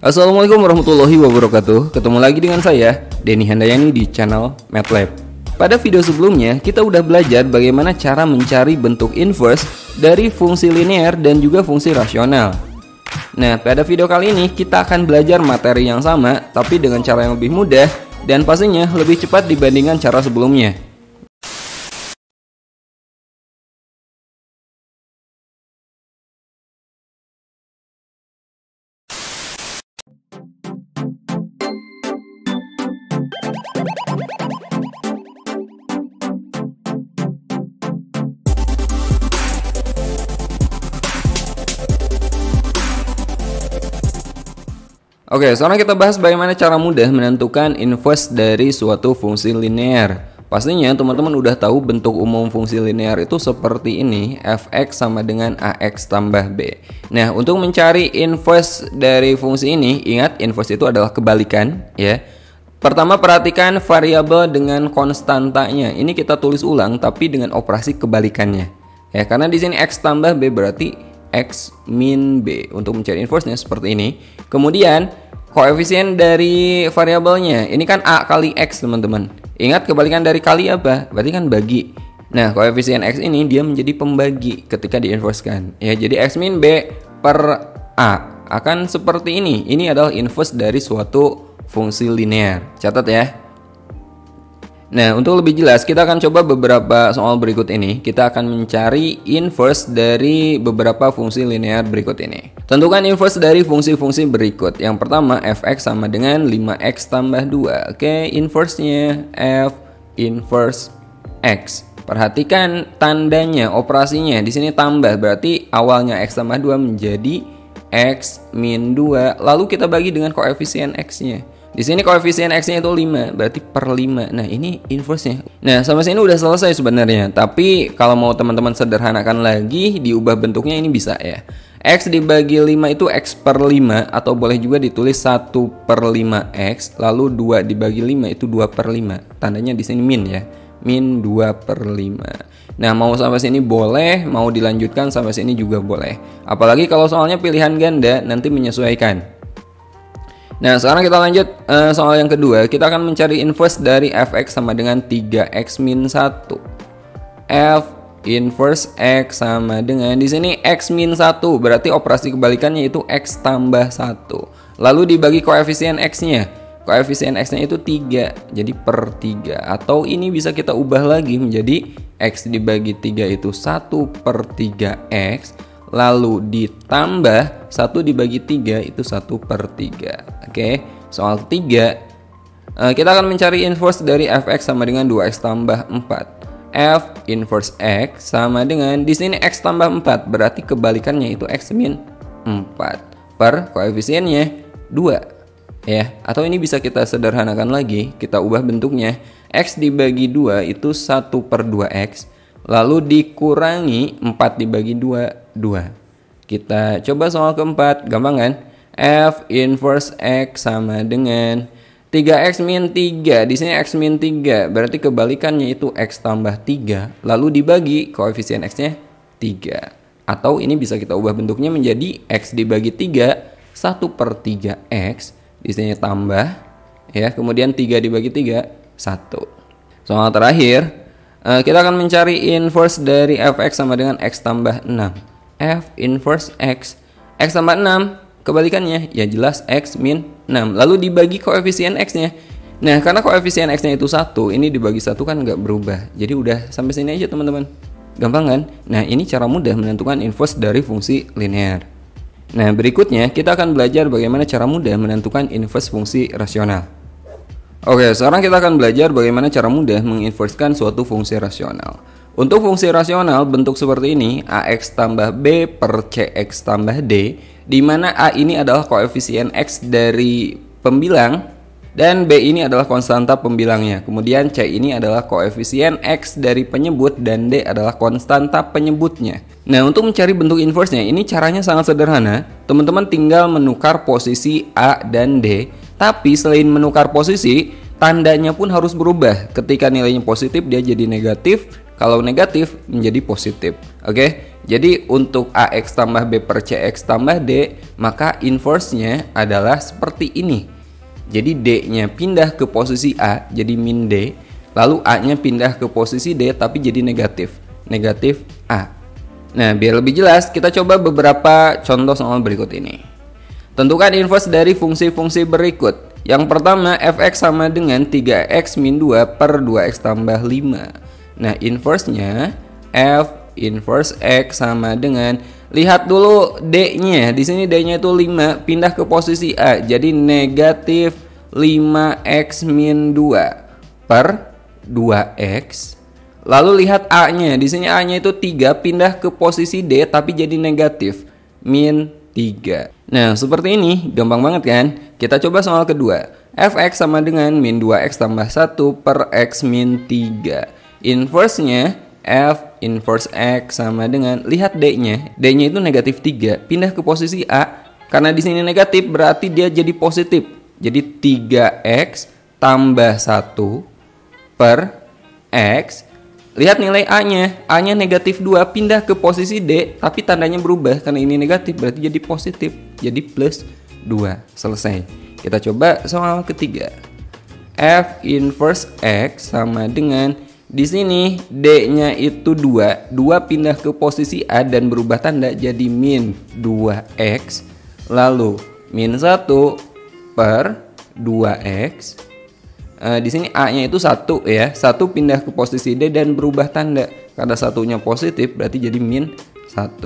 Assalamualaikum warahmatullahi wabarakatuh. Ketemu lagi dengan saya, Denny Handayani di channel MATLAB. Pada video sebelumnya, kita udah belajar bagaimana cara mencari bentuk inverse dari fungsi linear dan juga fungsi rasional. Nah, pada video kali ini kita akan belajar materi yang sama, tapi dengan cara yang lebih mudah dan pastinya lebih cepat dibandingkan cara sebelumnya. Oke, sekarang kita bahas bagaimana cara mudah menentukan inverse dari suatu fungsi linear. Pastinya teman-teman udah tahu bentuk umum fungsi linear itu seperti ini, fx sama dengan ax tambah b. Nah, untuk mencari inverse dari fungsi ini, ingat inverse itu adalah kebalikan ya. Pertama, perhatikan variabel dengan konstantanya. Ini kita tulis ulang tapi dengan operasi kebalikannya. Ya, karena di sini x tambah b berarti x min b. Untuk mencari inverse-nya seperti ini. Kemudian koefisien dari variabelnya, ini kan a kali x teman-teman. Ingat kebalikan dari kali apa? Berarti kan bagi. Nah, koefisien x ini dia menjadi pembagi ketika diinversekan. Ya, jadi x min b per a akan seperti ini. Ini adalah inverse dari suatu fungsi linear. Catat ya. Nah, untuk lebih jelas kita akan coba beberapa soal berikut ini. Kita akan mencari inverse dari beberapa fungsi linear berikut ini. Tentukan inverse dari fungsi-fungsi berikut. Yang pertama, fx sama dengan 5x tambah 2. Oke, inverse-nya f inverse x. Perhatikan tandanya, operasinya. Di sini tambah, berarti awalnya x tambah 2 menjadi x min 2. Lalu kita bagi dengan koefisien x-nya. Di sini koefisien x-nya itu 5, berarti per 5. Nah, ini inverse-nya. Nah, sampai sini udah selesai sebenarnya. Tapi kalau mau teman-teman sederhanakan lagi, diubah bentuknya ini bisa ya. X dibagi 5 itu x per 5, atau boleh juga ditulis 1 per 5x, lalu 2 dibagi 5 itu 2 per 5. Tandanya di sini min ya. Min 2 per 5. Nah, mau sampai sini boleh, mau dilanjutkan sampai sini juga boleh. Apalagi kalau soalnya pilihan ganda, nanti menyesuaikan. Nah, sekarang kita lanjut soal yang kedua. Kita akan mencari inverse dari fx sama dengan 3x min 1. F inverse x sama dengan, di sini x min 1, berarti operasi kebalikannya itu x tambah 1. Lalu dibagi koefisien x-nya. Koefisien x-nya itu 3, jadi per 3. Atau ini bisa kita ubah lagi menjadi x dibagi 3 itu 1 per 3x. Lalu ditambah 1 dibagi 3 itu 1 per 3. Oke, soal ketiga kita akan mencari inverse dari fx sama dengan 2x tambah 4. F inverse x sama dengan, di sini x tambah 4, berarti kebalikannya itu x min 4 per koefisiennya 2 ya. Atau ini bisa kita sederhanakan lagi, kita ubah bentuknya. X dibagi 2 itu 1 per 2x, lalu dikurangi 4 dibagi 2, 2. Kita coba soal keempat, gampang kan? F inverse x sama dengan 3x min 3. Di sini x min 3, berarti kebalikannya itu x tambah 3, lalu dibagi koefisien x-nya 3. Atau ini bisa kita ubah bentuknya menjadi x dibagi 3, 1 per 3x. Di sini tambah ya, kemudian 3 dibagi 3, 1. Soal terakhir, kita akan mencari inverse dari fx sama dengan x tambah 6. F inverse x. X tambah 6, kebalikannya ya jelas x min 6. Lalu dibagi koefisien x-nya. Nah, karena koefisien x-nya itu 1, ini dibagi 1 kan nggak berubah. Jadi udah sampai sini aja teman-teman. Gampang kan? Nah, ini cara mudah menentukan inverse dari fungsi linear. Nah, berikutnya kita akan belajar bagaimana cara mudah menentukan inverse fungsi rasional. Oke, sekarang kita akan belajar bagaimana cara mudah menginversekan suatu fungsi rasional. Untuk fungsi rasional bentuk seperti ini, ax tambah b per cx tambah d, di mana a ini adalah koefisien x dari pembilang dan b ini adalah konstanta pembilangnya. Kemudian c ini adalah koefisien x dari penyebut dan d adalah konstanta penyebutnya. Nah, untuk mencari bentuk inverse-nya ini caranya sangat sederhana. Teman-teman tinggal menukar posisi a dan d. Tapi selain menukar posisi, tandanya pun harus berubah. Ketika nilainya positif dia jadi negatif, kalau negatif menjadi positif. Oke? Jadi untuk AX tambah B per CX tambah D, maka inverse-nya adalah seperti ini. Jadi D-nya pindah ke posisi A, jadi min D. Lalu A-nya pindah ke posisi D, tapi jadi negatif. Negatif A. Nah, biar lebih jelas, kita coba beberapa contoh soal berikut ini. Tentukan inverse dari fungsi-fungsi berikut. Yang pertama, fx sama dengan 3x min 2 per 2x tambah 5. Nah, inverse-nya f inverse x sama dengan, lihat dulu D-nya. Di sini D-nya itu 5, pindah ke posisi A. Jadi negatif 5x min 2 per 2x. Lalu lihat A-nya. Di sini A-nya itu 3, pindah ke posisi D tapi jadi negatif min 3. Nah, seperti ini, gampang banget kan? Kita coba soal kedua. Fx sama dengan min 2x tambah 1 per x min 3. Inverse-nya f inverse x sama dengan, lihat D-nya. D-nya itu negatif 3, pindah ke posisi A. Karena di sini negatif, berarti dia jadi positif. Jadi 3x tambah 1 per x. Lihat nilai A-nya. A-nya negatif 2, pindah ke posisi D, tapi tandanya berubah. Karena ini negatif, berarti jadi positif. Jadi plus 2. Selesai. Kita coba soal ketiga. F inverse x sama dengan, di sini D-nya itu 2. 2 pindah ke posisi A dan berubah tanda jadi min 2x. Lalu min 1 per 2x. Di sini A-nya itu 1 ya. 1 pindah ke posisi D dan berubah tanda. Karena satunya positif berarti jadi min 1.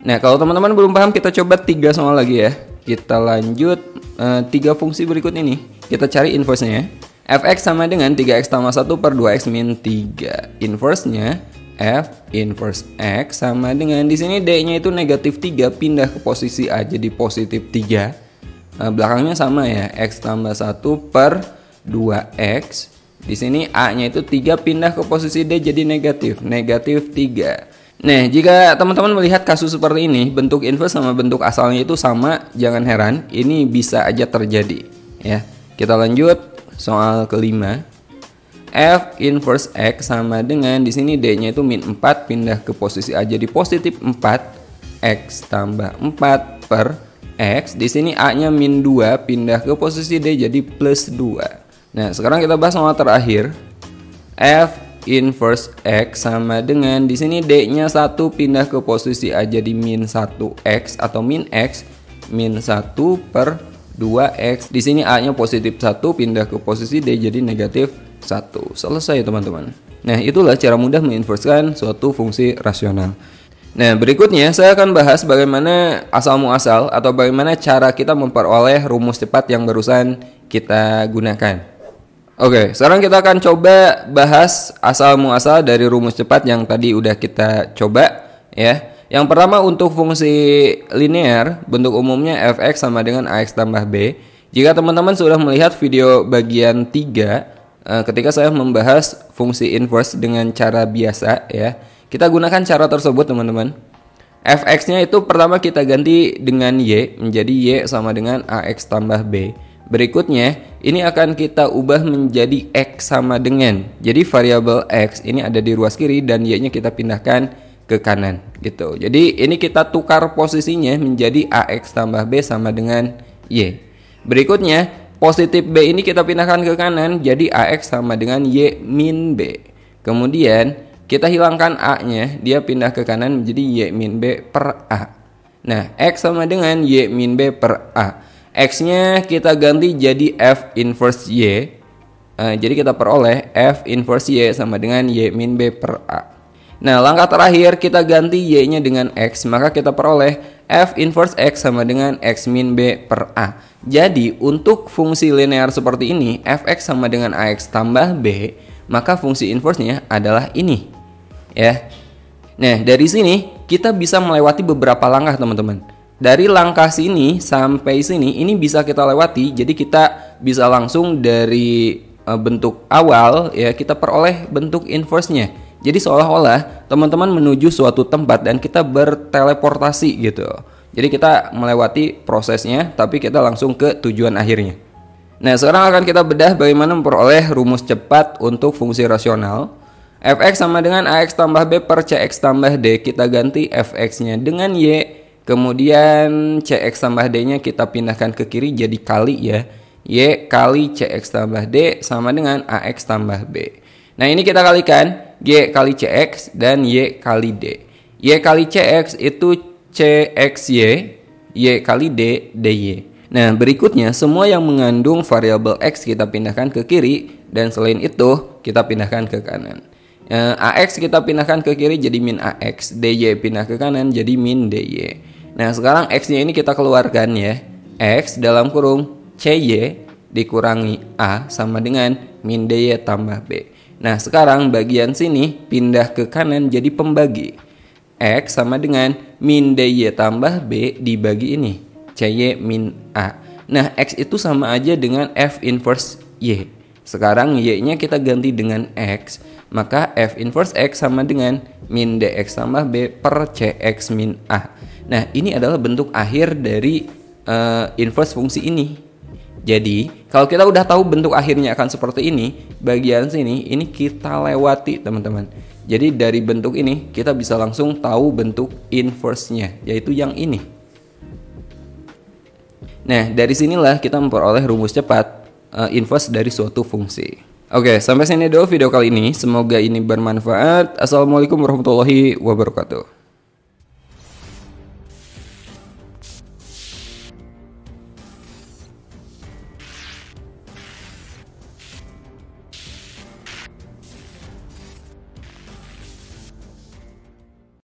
Nah, kalau teman-teman belum paham, kita coba 3 soal lagi ya. Kita lanjut 3 fungsi berikut ini. Kita cari inverse-nya. Fx sama dengan 3x tambah 1 per 2x min 3. Inverse-nya f inverse x sama dengan, di sini D-nya itu negatif 3, pindah ke posisi A jadi positif 3. Belakangnya sama ya, x tambah 1 per 2x. Di sini A-nya itu 3, pindah ke posisi D jadi negatif 3. Nah, jika teman-teman melihat kasus seperti ini, bentuk inverse sama bentuk asalnya itu sama, jangan heran, ini bisa aja terjadi ya. Kita lanjut soal kelima. F inverse x sama dengan, di sini D-nya itu min 4, pindah ke posisi A jadi positif 4, x tambah 4 per x. Di sini A-nya min 2, pindah ke posisi D jadi plus 2. Nah, sekarang kita bahas soal terakhir. F inverse x sama dengan, di sini D-nya 1, pindah ke posisi A jadi min 1x atau min x, min 1 per 2x. Di sini A-nya positif 1, pindah ke posisi D jadi negatif 1. Selesai teman-teman. Nah, itulah cara mudah menginverskan suatu fungsi rasional. Nah, berikutnya saya akan bahas bagaimana asal muasal atau bagaimana cara kita memperoleh rumus cepat yang barusan kita gunakan. Oke, sekarang kita akan coba bahas asal muasal dari rumus cepat yang tadi udah kita coba ya. Yang pertama untuk fungsi linear, bentuk umumnya fx sama dengan ax tambah b. Jika teman-teman sudah melihat video bagian 3 ketika saya membahas fungsi inverse dengan cara biasa ya, kita gunakan cara tersebut teman-teman. Fx-nya itu pertama kita ganti dengan y, menjadi y sama dengan ax tambah b. Berikutnya, ini akan kita ubah menjadi x sama dengan. Jadi variabel x ini ada di ruas kiri dan y-nya kita pindahkan ke kanan gitu. Jadi ini kita tukar posisinya menjadi ax tambah b sama dengan y. Berikutnya, positif b ini kita pindahkan ke kanan jadi ax sama dengan y min b. Kemudian kita hilangkan a-nya, dia pindah ke kanan menjadi y min b per a. Nah, x sama dengan y min b per a. X-nya kita ganti jadi f inverse y. Jadi kita peroleh f inverse y sama dengan y min b per a. Nah, langkah terakhir kita ganti y-nya dengan x, maka kita peroleh f inverse x sama dengan x min b per a. Jadi untuk fungsi linear seperti ini, fx sama dengan ax tambah b, maka fungsi inverse-nya adalah ini ya. Nah, dari sini kita bisa melewati beberapa langkah teman-teman. Dari langkah sini sampai sini ini bisa kita lewati. Jadi kita bisa langsung dari bentuk awal ya, kita peroleh bentuk inverse-nya. Jadi seolah-olah teman-teman menuju suatu tempat dan kita berteleportasi gitu. Jadi kita melewati prosesnya tapi kita langsung ke tujuan akhirnya. Nah, sekarang akan kita bedah bagaimana memperoleh rumus cepat untuk fungsi rasional. Fx sama dengan Ax tambah B per Cx tambah D. Kita ganti Fx-nya dengan Y. Kemudian Cx tambah D-nya kita pindahkan ke kiri jadi kali ya. Y kali Cx tambah D sama dengan Ax tambah B. Nah ini kita kalikan. Y kali Cx dan Y kali D. Y kali Cx itu Cxy. Y kali D, dy. Nah berikutnya semua yang mengandung variabel X kita pindahkan ke kiri. Dan selain itu kita pindahkan ke kanan. Ax kita pindahkan ke kiri jadi min Ax. Dy pindah ke kanan jadi min dy. Nah sekarang X-nya ini kita keluarkan ya. X dalam kurung Cy dikurangi A sama dengan min dy tambah B. Nah sekarang bagian sini pindah ke kanan jadi pembagi. X sama dengan min dy tambah B dibagi ini. Cy min A. Nah X itu sama aja dengan F inverse Y. Sekarang Y-nya kita ganti dengan X. Maka F inverse X sama dengan min dx tambah B per Cx min A. Nah ini adalah bentuk akhir dari inverse fungsi ini. Jadi kalau kita udah tahu bentuk akhirnya akan seperti ini, bagian sini ini kita lewati teman-teman. Jadi dari bentuk ini kita bisa langsung tahu bentuk inverse-nya, yaitu yang ini. Nah dari sinilah kita memperoleh rumus cepat inverse dari suatu fungsi. Oke, sampai sini dulu video kali ini. Semoga ini bermanfaat. Assalamualaikum warahmatullahi wabarakatuh.